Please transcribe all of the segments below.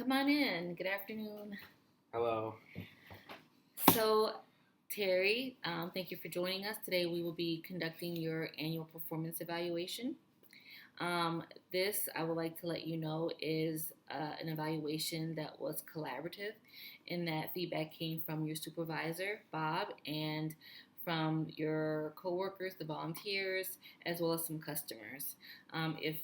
Come on in. Good afternoon. Hello. So, Terry, thank you for joining us. Today we will be conducting your annual performance evaluation. This, I would like to let you know, is an evaluation that was collaborative in that feedback came from your supervisor, Bob, and from your coworkers, the volunteers, as well as some customers. If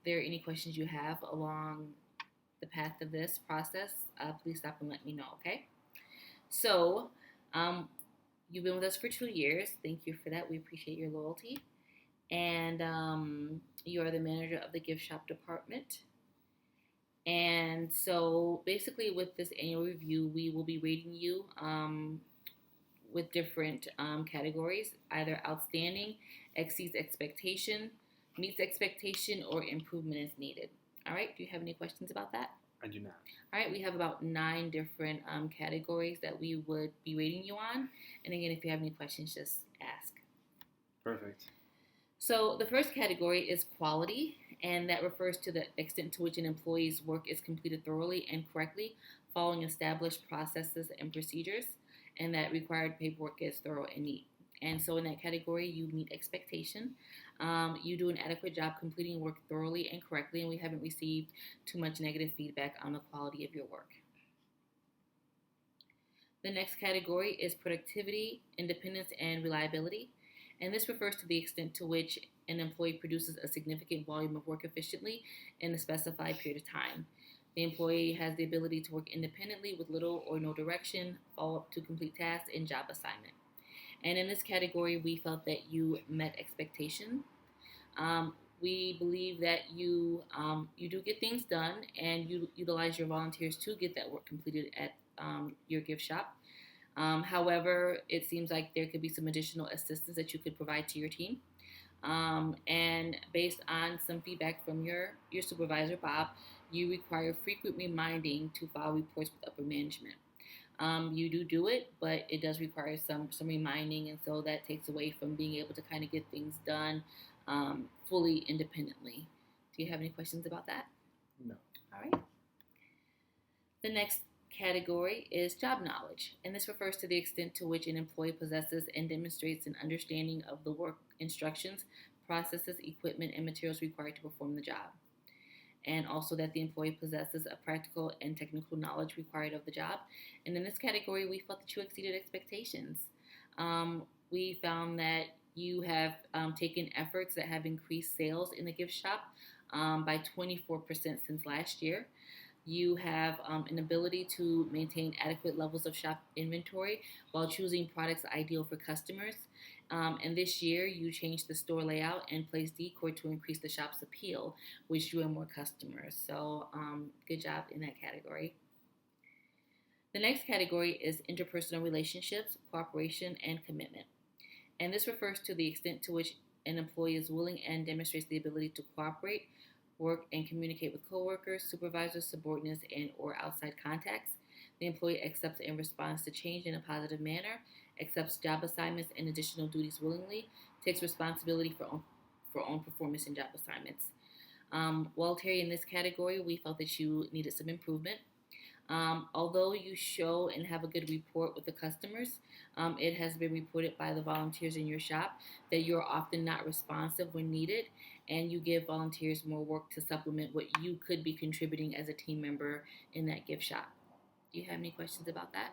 there are any questions you have along the path of this process, please stop and let me know, okay? So, um, you've been with us for 2 years. Thank you for that. We appreciate your loyalty. And you are the manager of the gift shop department. And so, basically, with this annual review, we will be rating you with different categories, either outstanding, exceeds expectation, meets expectation, or improvement is needed. All right, do you have any questions about that? I do not. All right, we have about 9 different categories that we would be rating you on. And again, if you have any questions, just ask. Perfect. So the first category is quality, and that refers to the extent to which an employee's work is completed thoroughly and correctly, following established processes and procedures, and that required paperwork is thorough and neat. And so in that category, you meet expectation. You do an adequate job completing work thoroughly and correctly, and we haven't received too much negative feedback on the quality of your work. The next category is productivity, independence, and reliability. And this refers to the extent to which an employee produces a significant volume of work efficiently in a specified period of time. The employee has the ability to work independently with little or no direction, follow up to complete tasks, and job assignment. And in this category, we felt that you met expectation. We believe that you do get things done, and you utilize your volunteers to get that work completed at your gift shop. However, it seems like there could be some additional assistance that you could provide to your team. And based on some feedback from your supervisor, Bob, you require frequent reminding to file reports with upper management. You do it, but it does require some reminding, and so that takes away from being able to kind of get things done fully independently. Do you have any questions about that? No. All right. The next category is job knowledge, and this refers to the extent to which an employee possesses and demonstrates an understanding of the work instructions, processes, equipment, and materials required to perform the job. And also that the employee possesses a practical and technical knowledge required of the job. And in this category, we felt that you exceeded expectations. We found that you have taken efforts that have increased sales in the gift shop by 24% since last year. You have an ability to maintain adequate levels of shop inventory while choosing products ideal for customers. And this year, you changed the store layout and placed decor to increase the shop's appeal, which drew in more customers. So, good job in that category. The next category is interpersonal relationships, cooperation, and commitment. And this refers to the extent to which an employee is willing and demonstrates the ability to cooperate, work, and communicate with coworkers, supervisors, subordinates, and or outside contacts. The employee accepts and responds to change in a positive manner, accepts job assignments and additional duties willingly, takes responsibility for own performance and job assignments. Well, Terry, in this category, we felt that you needed some improvement. Although you show and have a good rapport with the customers, it has been reported by the volunteers in your shop that you're often not responsive when needed, and you give volunteers more work to supplement what you could be contributing as a team member in that gift shop. Do you have any questions about that?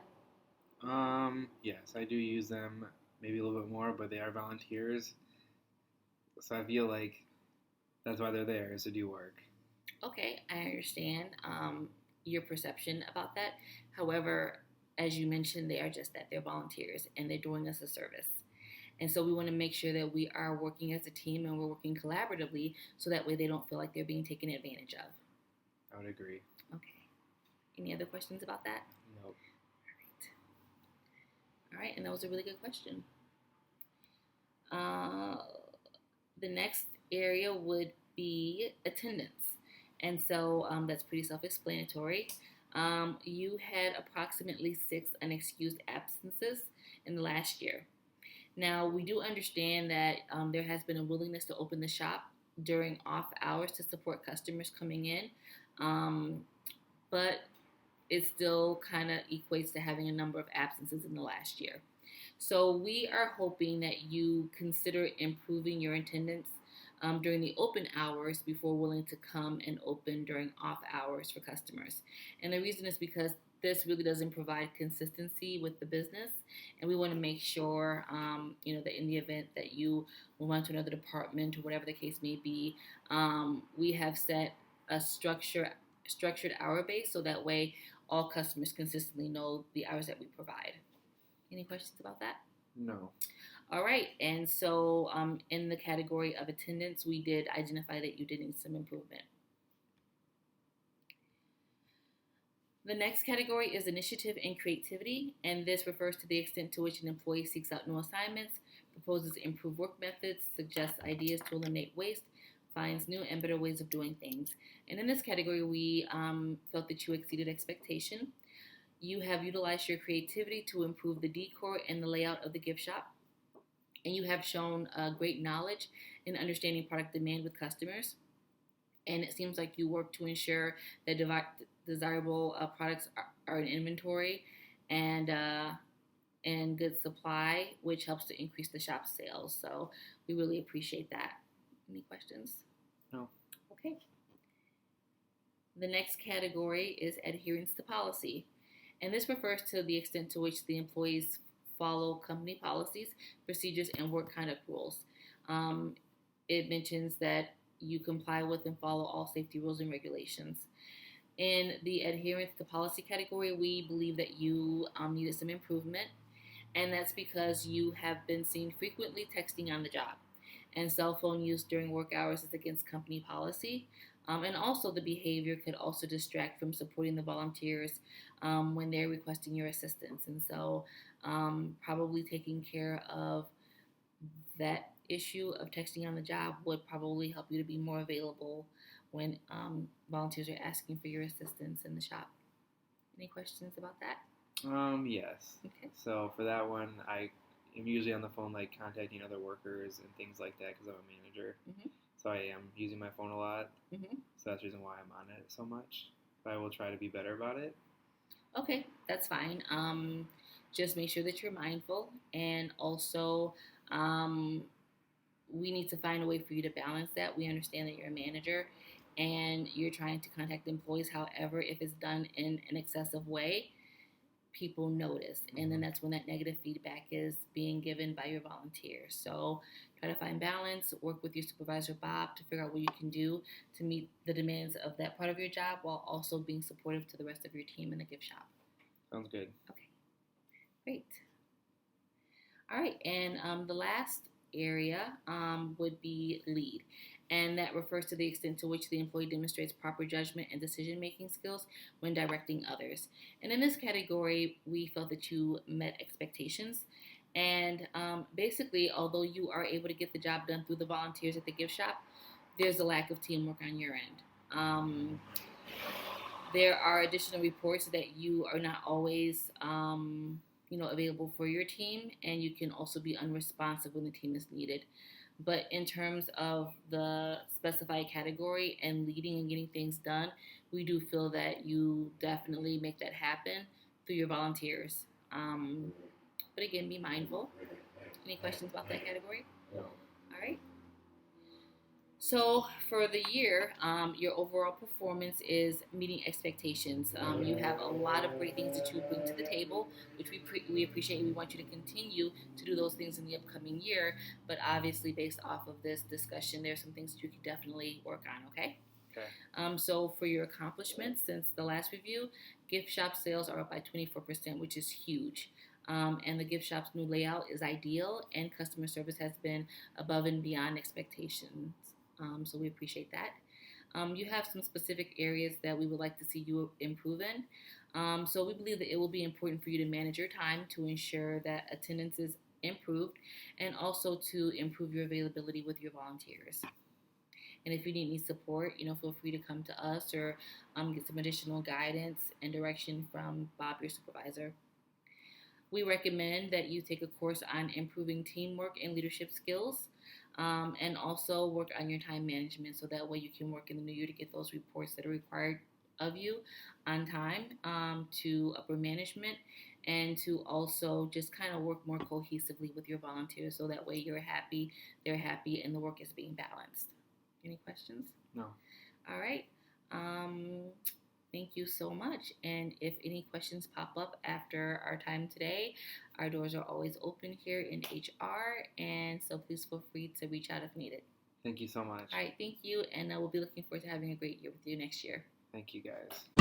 Yes, I do use them maybe a little bit more, but they are volunteers. So I feel like that's why they're there, is to do work. Okay, I understand your perception about that. However, as you mentioned, they are just that. They're volunteers, and they're doing us a service. And so we want to make sure that we are working as a team and we're working collaboratively so that way they don't feel like they're being taken advantage of. I would agree. Okay. Any other questions about that? Nope. All right, and that was a really good question. The next area would be attendance. And so that's pretty self-explanatory. You had approximately 6 unexcused absences in the last year. Now, we do understand that there has been a willingness to open the shop during off hours to support customers coming in. But it still kind of equates to having a number of absences in the last year. So we are hoping that you consider improving your attendance during the open hours before willing to come and open during off hours for customers. And the reason is because this really doesn't provide consistency with the business, and we want to make sure, that in the event that you move on to another department or whatever the case may be, we have set a structured hour base so that way all customers consistently know the hours that we provide. Any questions about that? No. All right, and so in the category of attendance, we did identify that you did need some improvement. The next category is initiative and creativity, and this refers to the extent to which an employee seeks out new assignments, proposes improved work methods, suggests ideas to eliminate waste, finds new and better ways of doing things. And in this category, we felt that you exceeded expectation. You have utilized your creativity to improve the decor and the layout of the gift shop, and you have shown great knowledge in understanding product demand with customers. And it seems like you work to ensure that desirable products are in inventory and good supply, which helps to increase the shop's sales. So we really appreciate that. Any questions? No. Okay. The next category is adherence to policy. And this refers to the extent to which the employees follow company policies, procedures, and work conduct rules. It mentions that you comply with and follow all safety rules and regulations. In the adherence to policy category, we believe that you needed some improvement, and that's because you have been seen frequently texting on the job, and cell phone use during work hours is against company policy. And also the behavior could also distract from supporting the volunteers when they're requesting your assistance. And so probably taking care of that issue of texting on the job would probably help you to be more available when volunteers are asking for your assistance in the shop. Any questions about that? Yes. Okay. So for that one, I am usually on the phone, like contacting other workers and things like that because I'm a manager. Mm-hmm. So I am using my phone a lot. Mm-hmm. So that's the reason why I'm on it so much. But I will try to be better about it. Okay, that's fine. Just make sure that you're mindful, and also we need to find a way for you to balance that. We understand that you're a manager and you're trying to contact employees. However, if it's done in an excessive way, people notice. And then that's when that negative feedback is being given by your volunteers. So try to find balance, work with your supervisor, Bob, to figure out what you can do to meet the demands of that part of your job while also being supportive to the rest of your team in the gift shop. Sounds good. Okay, great. All right, and the last area would be lead. And that refers to the extent to which the employee demonstrates proper judgment and decision-making skills when directing others. And in this category, we felt that you met expectations. And basically, although you are able to get the job done through the volunteers at the gift shop, there's a lack of teamwork on your end. There are additional reports that you are not always available for your team, and you can also be unresponsive when the team is needed. But in terms of the specified category and leading and getting things done, we do feel that you definitely make that happen through your volunteers. But again, be mindful. Any questions about that category? No. All right. So for the year, your overall performance is meeting expectations. You have a lot of great things that you bring to the table, which we appreciate. We want you to continue to do those things in the upcoming year. But obviously, based off of this discussion, there's some things that you can definitely work on, okay? Okay. So for your accomplishments since the last review, gift shop sales are up by 24%, which is huge. And the gift shop's new layout is ideal, and customer service has been above and beyond expectations. So we appreciate that. You have some specific areas that we would like to see you improve in. So we believe that it will be important for you to manage your time to ensure that attendance is improved and also to improve your availability with your volunteers. And if you need any support, feel free to come to us or get some additional guidance and direction from Bob, your supervisor. We recommend that you take a course on improving teamwork and leadership skills. And also work on your time management so that way you can work in the new year to get those reports that are required of you on time to upper management, and to also just kind of work more cohesively with your volunteers so that way you're happy, they're happy, and the work is being balanced. Any questions? No. All right. Thank you so much. And if any questions pop up after our time today, our doors are always open here in HR. And so please feel free to reach out if needed. Thank you so much. All right. Thank you. And we'll be looking forward to having a great year with you next year. Thank you, guys.